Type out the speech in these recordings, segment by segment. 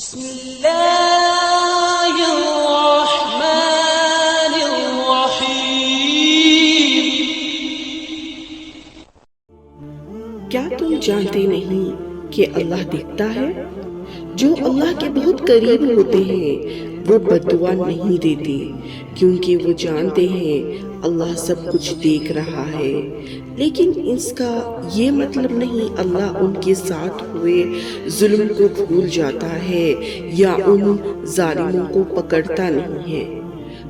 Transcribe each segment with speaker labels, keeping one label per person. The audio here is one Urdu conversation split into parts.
Speaker 1: بسم اللہ الرحمن الرحیم۔
Speaker 2: کیا تم جانتے نہیں کہ اللہ دیکھتا ہے؟ جو اللہ کے بہت قریب ہوتے ہیں وہ بد دعا نہیں دیتے، کیونکہ وہ جانتے ہیں اللہ سب کچھ دیکھ رہا ہے۔ لیکن اس کا یہ مطلب نہیں اللہ ان کے ساتھ ہوئے ظلم کو بھول جاتا ہے یا ان ظالموں کو پکڑتا نہیں ہے۔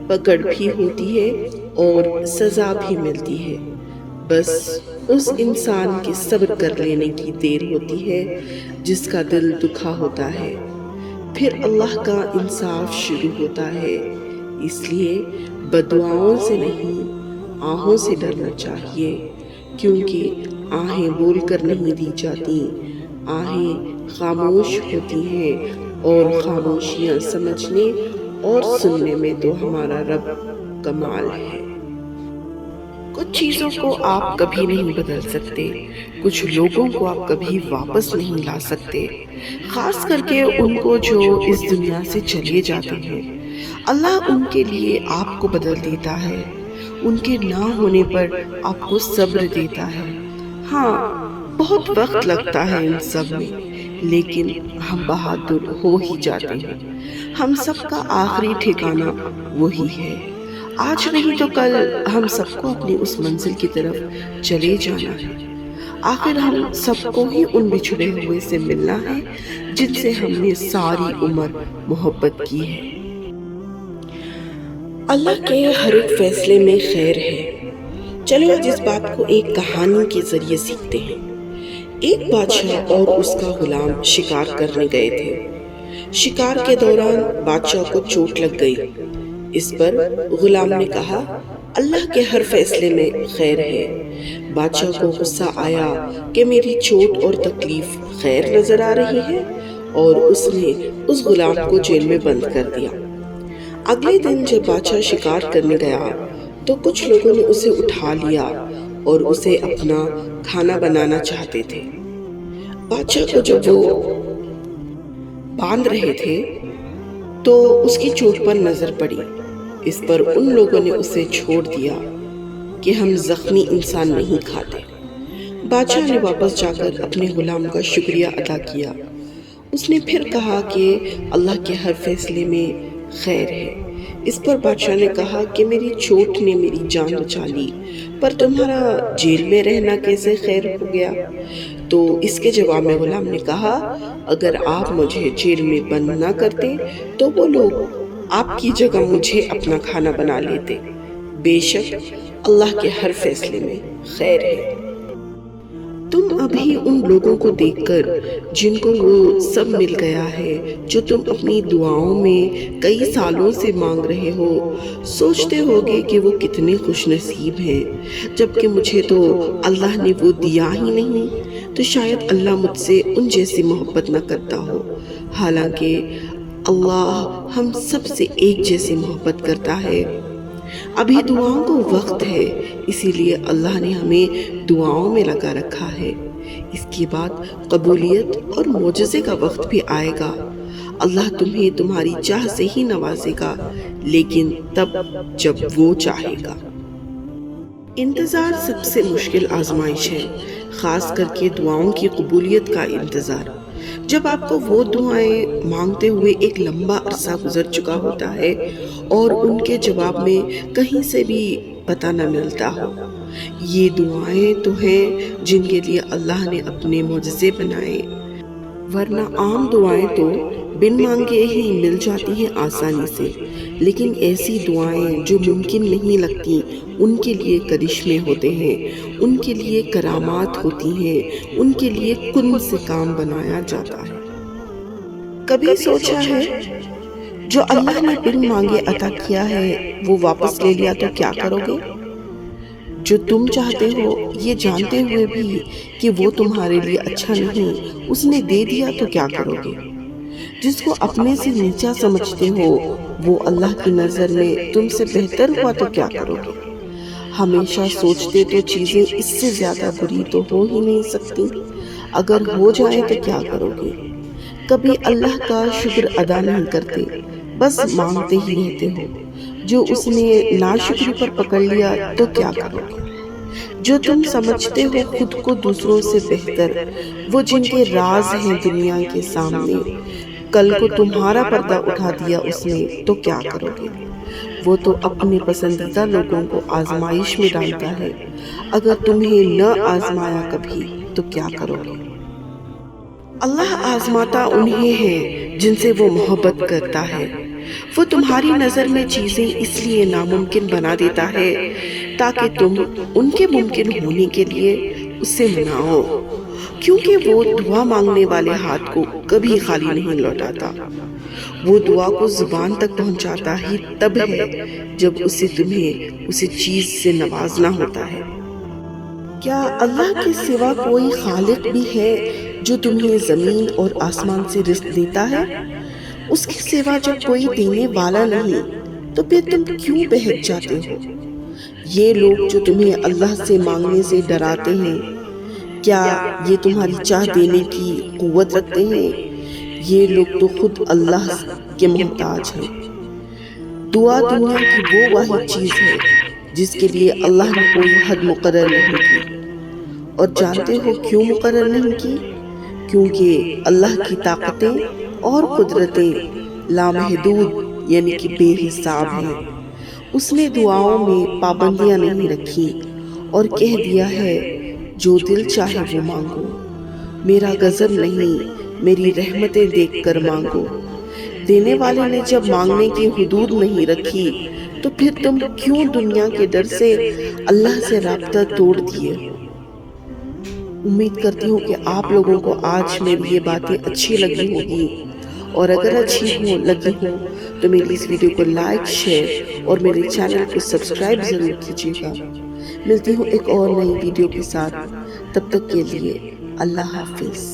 Speaker 2: پکڑ بھی ہوتی ہے اور سزا بھی ملتی ہے، بس اس انسان کے صبر کر لینے کی دیر ہوتی ہے جس کا دل دکھا ہوتا ہے۔ پھر اللہ کا انصاف شروع ہوتا ہے۔ اس لیے بددعاؤں سے نہیں، آہوں سے ڈرنا چاہیے، کیونکہ آہیں بول کر نہیں دی جاتی، آہیں خاموش ہوتی ہیں، اور خاموشیاں سمجھنے اور سننے میں تو ہمارا رب کمال ہے۔ کچھ چیزوں کو آپ کبھی نہیں بدل سکتے، کچھ لوگوں کو آپ کبھی واپس نہیں لا سکتے، خاص کر کے ان کو جو اس دنیا سے چلے جاتے ہیں۔ اللہ ان کے لیے آپ کو بدل دیتا ہے، ان کے نہ ہونے پر آپ کو صبر دیتا ہے۔ ہاں، بہت وقت لگتا ہے ان سب میں، لیکن ہم بہادر ہو ہی جاتے ہیں۔ ہم سب کا آخری ٹھکانہ وہی ہے۔ آج نہیں تو کل ہم سب کو اپنی اس منزل کی طرف چلے جانا ہے۔ آخر ہم سب کو ہی ان بچھڑے ہوئے سے ملنا ہے جن سے ہم نے ساری عمر محبت کی ہے۔ اللہ کے ہر ایک فیصلے میں خیر ہے۔ چلو آج اس بات کو ایک کہانی کے ذریعے سیکھتے ہیں۔ ایک بادشاہ اور اس کا غلام شکار کرنے گئے تھے۔ شکار کے دوران بادشاہ کو چوٹ لگ گئی۔ اس پر غلام نے کہا، اللہ کے ہر فیصلے میں خیر ہے۔ بادشاہ کو غصہ آیا کہ میری چوٹ اور تکلیف خیر نظر آ رہی ہے، اور اس نے اس غلام کو جیل میں بند کر دیا۔ اگلے دن جب بادشاہ شکار کرنے گیا تو کچھ لوگوں نے اسے اٹھا لیا اور اسے اپنا کھانا بنانا چاہتے تھے۔ بادشاہ کو جب وہ باندھ رہے تھے تو اس کی چوٹ پر نظر پڑی۔ اس پر ان لوگوں نے اسے چھوڑ دیا کہ ہم زخمی انسان نہیں کھاتے۔ بادشاہ نے واپس جا کر اپنے غلام کا شکریہ ادا کیا۔ اس نے پھر کہا کہ اللہ کے ہر فیصلے میں خیر ہے۔ اس پر بادشاہ نے کہا کہ میری چوٹ نے میری جان بچا لی، پر تمہارا جیل میں رہنا کیسے خیر ہو گیا؟ تو اس کے جواب میں غلام نے کہا، اگر آپ مجھے جیل میں بند نہ کرتے تو وہ لوگ آپ کی جگہ مجھے اپنا کھانا بنا لیتے۔ بے شک اللہ کے ہر فیصلے میں خیر ہے۔ تم ابھی ان لوگوں کو دیکھ کر جن کو وہ سب مل گیا ہے جو تم اپنی دعاؤں میں کئی سالوں سے مانگ رہے ہو، سوچتے ہوگے کہ وہ کتنے خوش نصیب ہیں، جبکہ مجھے تو اللہ نے وہ دیا ہی نہیں، تو شاید اللہ مجھ سے ان جیسی محبت نہ کرتا ہو۔ حالانکہ اللہ ہم سب سے ایک جیسی محبت کرتا ہے۔ ابھی دعاؤں کو وقت ہے، اسی لیے اللہ نے ہمیں دعاؤں میں لگا رکھا ہے۔ اس کے بعد قبولیت اور معجزے کا وقت بھی آئے گا۔ اللہ تمہیں تمہاری چاہ سے ہی نوازے گا، لیکن تب جب وہ چاہے گا۔ انتظار سب سے مشکل آزمائش ہے، خاص کر کے دعاؤں کی قبولیت کا انتظار۔ جب آپ کو وہ دعائیں مانگتے ہوئے ایک لمبا عرصہ گزر چکا ہوتا ہے اور ان کے جواب میں کہیں سے بھی پتہ نہ ملتا ہو۔ یہ دعائیں تو ہیں جن کے لیے اللہ نے اپنے معجزے بنائے، ورنہ عام دعائیں تو بن مانگے ہی مل جاتی ہیں آسانی سے۔ لیکن ایسی دعائیں جو ممکن نہیں لگتی، ان کے لیے کرشمے ہوتے ہیں، ان کے لیے کرامات ہوتی ہیں، ان کے لیے کن سے کام بنایا جاتا ہے۔ کبھی سوچا ہے جو اللہ نے بن مانگے عطا کیا ہے وہ واپس لے لیا تو کیا کرو گے؟ جو تم چاہتے ہو یہ جانتے ہوئے بھی کہ وہ تمہارے لیے اچھا نہیں، اس نے دے دیا تو کیا کرو گے؟ جس کو اپنے سے نیچا سمجھتے ہو وہ اللہ کی نظر میں تم سے بہتر ہوا تو کیا کرو گے؟ ہمیشہ سوچتے تو چیزیں اس سے زیادہ بری تو ہو ہی نہیں سکتی، اگر ہو جائے تو کیا کرو گے؟ کبھی اللہ کا شکر ادا نہیں کرتے، بس مانگتے ہی رہتے ہو۔ جو اس نے ناشکری پر پکڑ لیا تو کیا کرو گے؟ جو تم سمجھتے ہو خود کو دوسروں سے بہتر، وہ جن کے راز ہیں دنیا کے سامنے، کل کو تمہارا پردہ اٹھا دیا اس نے تو کیا کرو گے؟ وہ تو اپنے پسندیدہ لوگوں کو آزمائش میں ڈالتا ہے، اگر تمہیں نہ آزمایا کبھی تو کیا کرو گے؟ اللہ آزماتا انہیں ہے جن سے وہ محبت کرتا ہے۔ وہ تمہاری نظر میں چیزیں اس لیے ناممکن بنا دیتا ہے تاکہ تم ان کے ممکن ہونے کے لیے اس سے مناؤ، کیونکہ وہ دعا مانگنے والے ہاتھ کو کبھی خالی نہیں لوٹاتا۔ وہ دعا کو زبان تک پہنچاتا ہی تب ہے جب اسے تمہیں اسی چیز سے نوازنا ہوتا ہے۔ کیا اللہ کے سوا کوئی خالق بھی ہے جو تمہیں زمین اور آسمان سے رزق دیتا ہے؟ اس کے سوا جب کوئی دینے والا نہیں تو پھر تم کیوں بہک جاتے ہو؟ یہ لوگ جو تمہیں اللہ سے مانگنے سے ڈراتے ہیں، کیا یہ تمہاری چاہ دینے کی قوت رکھتے ہیں؟ یہ لوگ تو خود اللہ کے محتاج ہیں۔ دعا دنیا کی وہ واحد چیز ہے جس کے لیے اللہ نے کوئی حد مقرر نہیں کی، اور جانتے ہو کیوں مقرر نہیں کی؟ کیونکہ اللہ کی طاقتیں اور قدرتیں لامحدود یعنی کہ بے حساب ہیں۔ اس نے دعاؤں میں پابندیاں نہیں رکھی اور کہہ دیا ہے جو دل چاہے وہ مانگو، میرا غضب نہیں میری رحمتیں دیکھ کر مانگو۔ دینے والے نے جب مانگنے کی حدود نہیں رکھی تو پھر تم کیوں دنیا کے ڈر سے اللہ سے رابطہ توڑ دیے ہو؟ امید کرتی ہوں کہ آپ لوگوں کو آج میری یہ باتیں اچھی لگی ہوگی، اور اگر اچھی لگی ہو تو میری اس ویڈیو کو لائک، شیئر اور میرے چینل کو سبسکرائب ضرور کیجیے گا۔ ملتی ہوں ایک اور نئی ویڈیو کے ساتھ، تب تک کے لیے اللہ حافظ۔